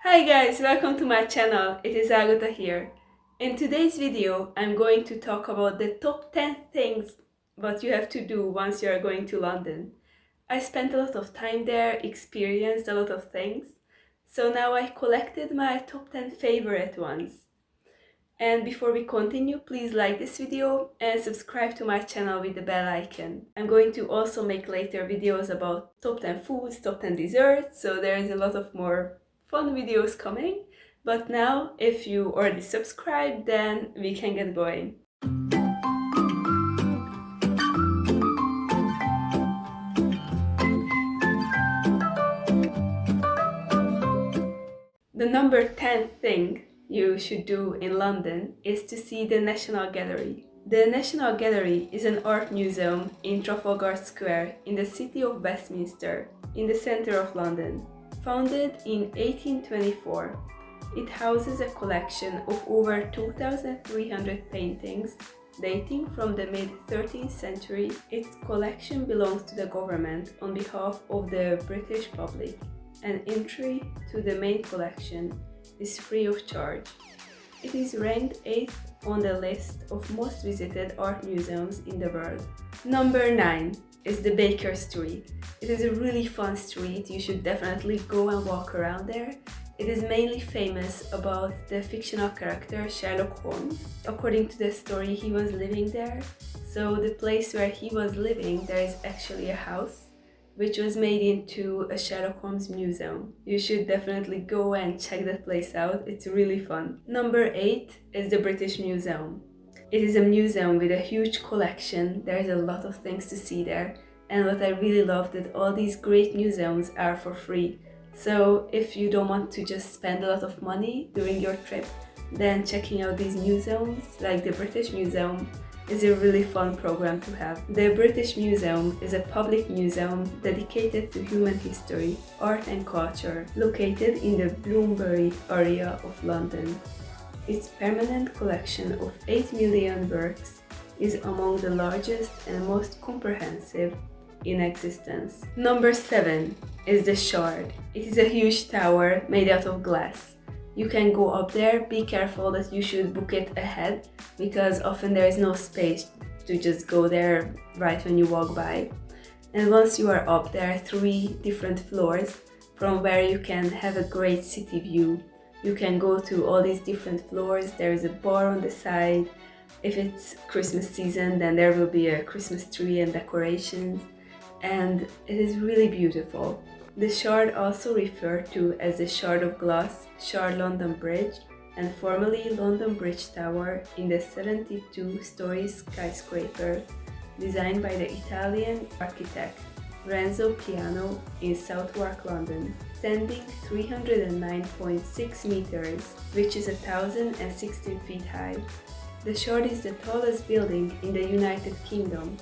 Hi guys, welcome to my channel. It is Agota here. In today's video, I'm going to talk about the top 10 things what you have to do once you are going to London. I spent a lot of time there, experienced a lot of things, so now I collected my top 10 favorite ones. And before we continue, please like this video and subscribe to my channel with the bell icon. I'm going to also make later videos about top 10 foods, top 10 desserts, so there is a lot of more fun videos coming. But now, if you already subscribed, then we can get going. The number 10 thing you should do in London is to see the National Gallery. The National Gallery is an art museum in Trafalgar Square in the city of Westminster, in the center of London. Founded in 1824, it houses a collection of over 2,300 paintings dating from the mid-13th century. Its collection belongs to the government on behalf of the British public. An entry to the main collection is free of charge. It is ranked 8th on the list of most visited art museums in the world. Number 9 is the Baker Street. It is a really fun street. You should definitely go and walk around there. It is mainly famous about the fictional character Sherlock Holmes. According to the story, he was living there. So the place where he was living, there is actually a house which was made into a Sherlock Holmes museum. You should definitely go and check that place out, it's really fun. Number 8 is the British Museum. It is a museum with a huge collection, there's a lot of things to see there, and what I really love that all these great museums are for free. So if you don't want to just spend a lot of money during your trip, then checking out these museums, like the British Museum, is a really fun program to have. The British Museum is a public museum dedicated to human history, art and culture, located in the Bloomsbury area of London. Its permanent collection of 8 million works is among the largest and most comprehensive in existence. Number 7 is the Shard. It is a huge tower made out of glass. You can go up there, be careful that you should book it ahead because often there is no space to just go there right when you walk by. And once you are up there, 3 different floors from where you can have a great city view. You can go to all these different floors, there is a bar on the side. If it's Christmas season, then there will be a Christmas tree and decorations, and it is really beautiful. The Shard, also referred to as the Shard of Glass, Shard London Bridge, and formerly London Bridge Tower, in the 72-story skyscraper designed by the Italian architect Renzo Piano in Southwark, London, standing 309.6 meters, which is 1,016 feet high. The Shard is the tallest building in the United Kingdom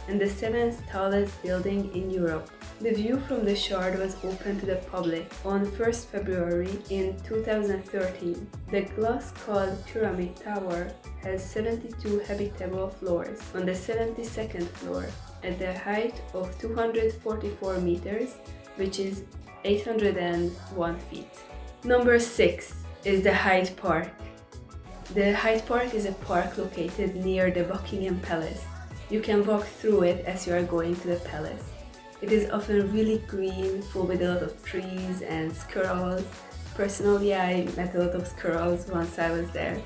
and the 7th tallest building in Europe. The view from the Shard was open to the public on 1st February in 2013. The glass called Pyramid Tower has 72 habitable floors. On the 72nd floor, at the height of 244 meters, which is 801 feet. Number 6 is the Hyde Park. The Hyde Park is a park located near the Buckingham Palace. You can walk through it as you are going to the palace. It is often really green, full with a lot of trees and squirrels. Personally, I met a lot of squirrels once I was there.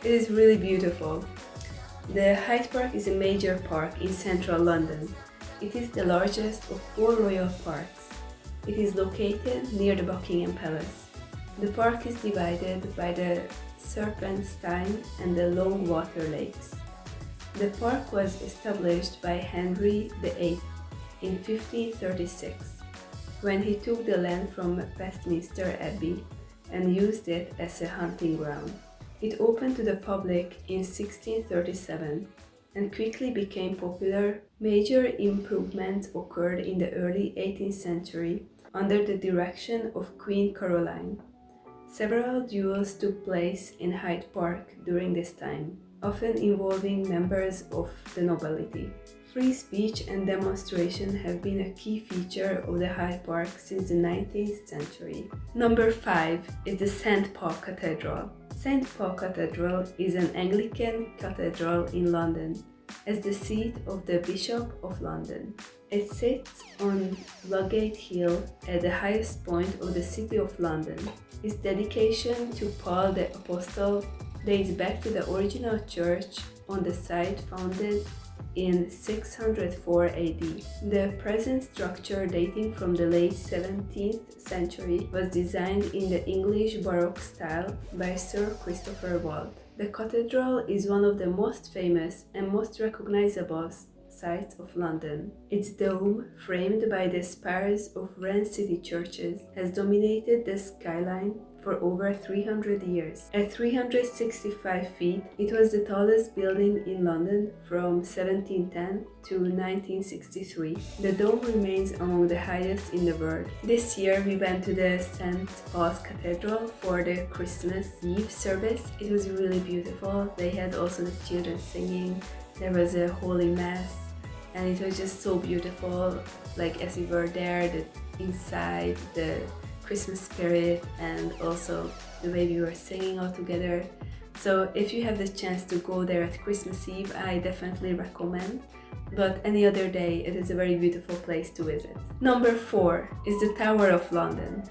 It is really beautiful. The Hyde Park is a major park in central London. It is the largest of 4 royal parks. It is located near the Buckingham Palace. The park is divided by the Serpentine and the Long Water Lakes. The park was established by Henry VIII in 1536, when he took the land from Westminster Abbey and used it as a hunting ground. It opened to the public in 1637 and quickly became popular. Major improvements occurred in the early 18th century under the direction of Queen Caroline. Several duels took place in Hyde Park during this time, often involving members of the nobility. Free speech and demonstration have been a key feature of the Hyde Park since the 19th century. Number 5 is the St. Paul Cathedral. St. Paul Cathedral is an Anglican cathedral in London, as the seat of the Bishop of London. It sits on Ludgate Hill at the highest point of the City of London. Its dedication to Paul the Apostle dates back to the original church on the site founded in 604 AD. The present structure, dating from the late 17th century, was designed in the English Baroque style by Sir Christopher Wald. The cathedral is one of the most famous and most recognizable sites of London. Its dome, framed by the spires of Wren City churches, has dominated the skyline for over 300 years. At 365 feet, it was the tallest building in London from 1710 to 1963. The dome remains among the highest in the world. This year we went to the St. Pauls Cathedral for the Christmas Eve service. It was really beautiful. They had also the children singing. There was a holy mass and it was just so beautiful. Like as we were there, the inside, the Christmas spirit, and also the way we were singing all together. So if you have the chance to go there at Christmas Eve, I definitely recommend, but any other day it is a very beautiful place to visit. Number 4 is the Tower of London.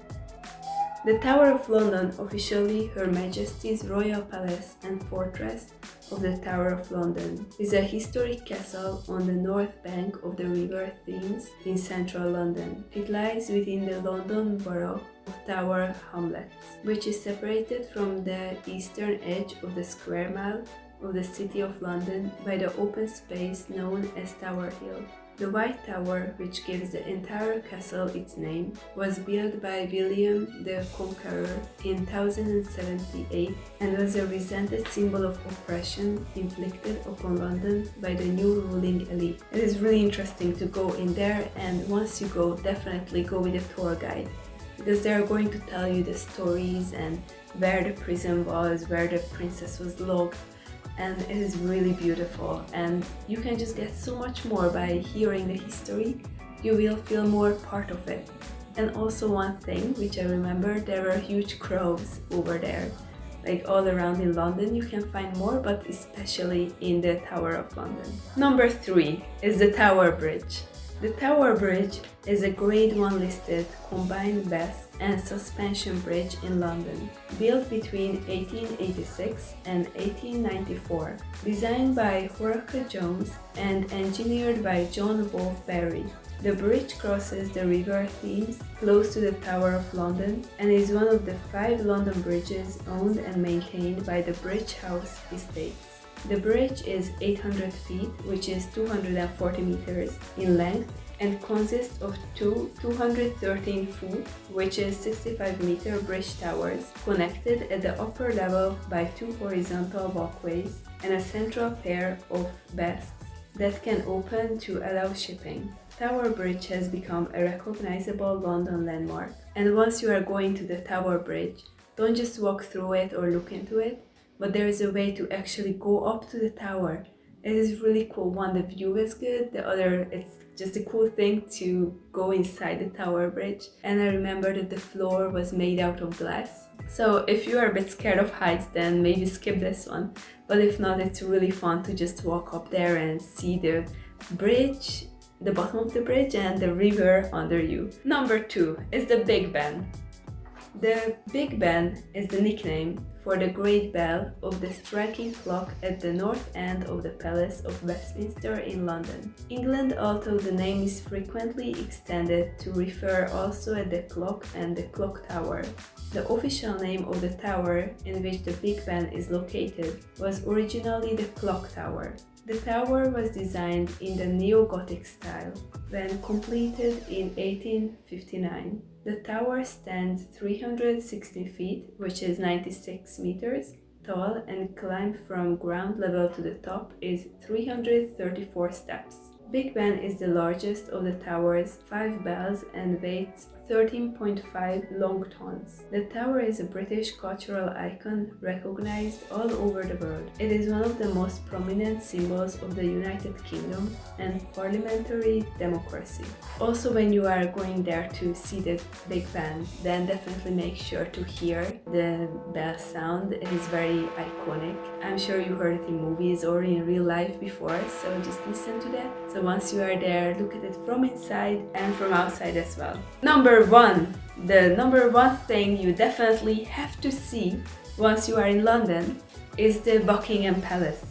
The Tower of London, officially Her Majesty's Royal Palace and Fortress of the Tower of London, is a historic castle on the north bank of the River Thames in central London. It lies within the London Borough of Tower Hamlets, which is separated from the eastern edge of the square mile of the City of London by the open space known as Tower Hill. The White Tower, which gives the entire castle its name, was built by William the Conqueror in 1078 and was a resented symbol of oppression inflicted upon London by the new ruling elite. It is really interesting to go in there, and once you go, definitely go with a tour guide, because they are going to tell you the stories and where the prison was, where the princess was locked, and it is really beautiful, and you can just get so much more by hearing the history. You will feel more part of it. And also one thing which I remember, there were huge crows over there, like all around in London. You can find more, but especially in the Tower of London. Number 3 is the Tower Bridge. The Tower Bridge is a Grade 1 listed combined mast and suspension bridge in London, built between 1886 and 1894, designed by Horace Jones and engineered by John Wolfe Barry. The bridge crosses the River Thames close to the Tower of London and is one of the 5 London bridges owned and maintained by the Bridge House Estates. The bridge is 800 feet, which is 240 meters in length, and consists of two 213-foot, which is 65-meter bridge towers connected at the upper level by 2 horizontal walkways and a central pair of masts that can open to allow shipping. Tower Bridge has become a recognizable London landmark, and once you are going to the Tower Bridge, don't just walk through it or look into it, but there is a way to actually go up to the tower. It is really cool. One, the view is good, the other, it's just a cool thing to go inside the Tower Bridge. And I remember that the floor was made out of glass. So if you are a bit scared of heights, then maybe skip this one. But if not, it's really fun to just walk up there and see the bridge, the bottom of the bridge, and the river under you. Number 2 is the Big Ben. The Big Ben is the nickname for the great bell of the striking clock at the north end of the Palace of Westminster in London. England, although the name is frequently extended to refer also at the clock and the clock tower. The official name of the tower in which the Big Ben is located was originally the Clock Tower. The tower was designed in the neo-Gothic style. When completed in 1859, the tower stands 316 feet, which is 96 meters tall, and climb from ground level to the top is 334 steps. Big Ben is the largest of the tower's 5 bells and weighs 13.5 long tons. The tower is a British cultural icon recognized all over the world. It is one of the most prominent symbols of the United Kingdom and parliamentary democracy. Also, when you are going there to see the Big Ben, then definitely make sure to hear the bell sound. It is very iconic. I'm sure you heard it in movies or in real life before, so just listen to that. So once you are there, look at it from inside and from outside as well. Number 1. The number 1 thing you definitely have to see once you are in London is the Buckingham Palace.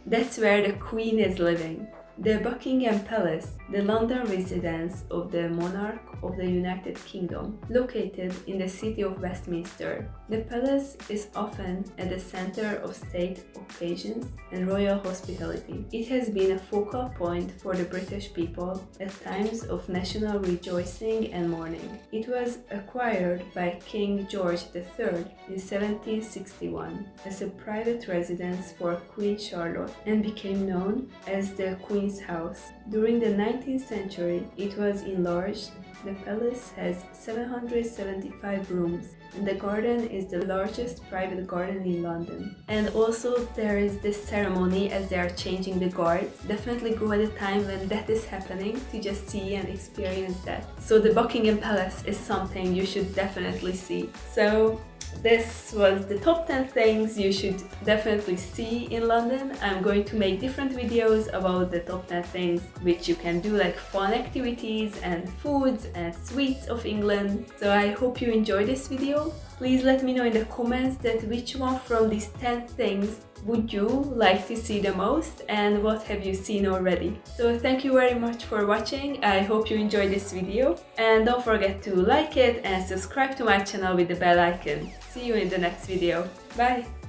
That's where the Queen is living. The Buckingham Palace, the London residence of the monarch of the United Kingdom, located in the city of Westminster. The palace is often at the center of state occasions and royal hospitality. It has been a focal point for the British people at times of national rejoicing and mourning. It was acquired by King George III in 1761 as a private residence for Queen Charlotte and became known as the Queen's House. During the 19th century, it was enlarged. The palace has 775 rooms, and the garden is the largest private garden in London. And also there is this ceremony as they are changing the guards. Definitely go at a time when that is happening to just see and experience that. So the Buckingham Palace is something you should definitely see. So this was the top 10 things you should definitely see in London. I'm going to make different videos about the top 10 things which you can do, like fun activities and foods and sweets of England. So I hope you enjoyed this video. Please let me know in the comments that which one from these 10 things would you like to see the most and what have you seen already. So thank you very much for watching. I hope you enjoyed this video and don't forget to like it and subscribe to my channel with the bell icon. See you in the next video. Bye!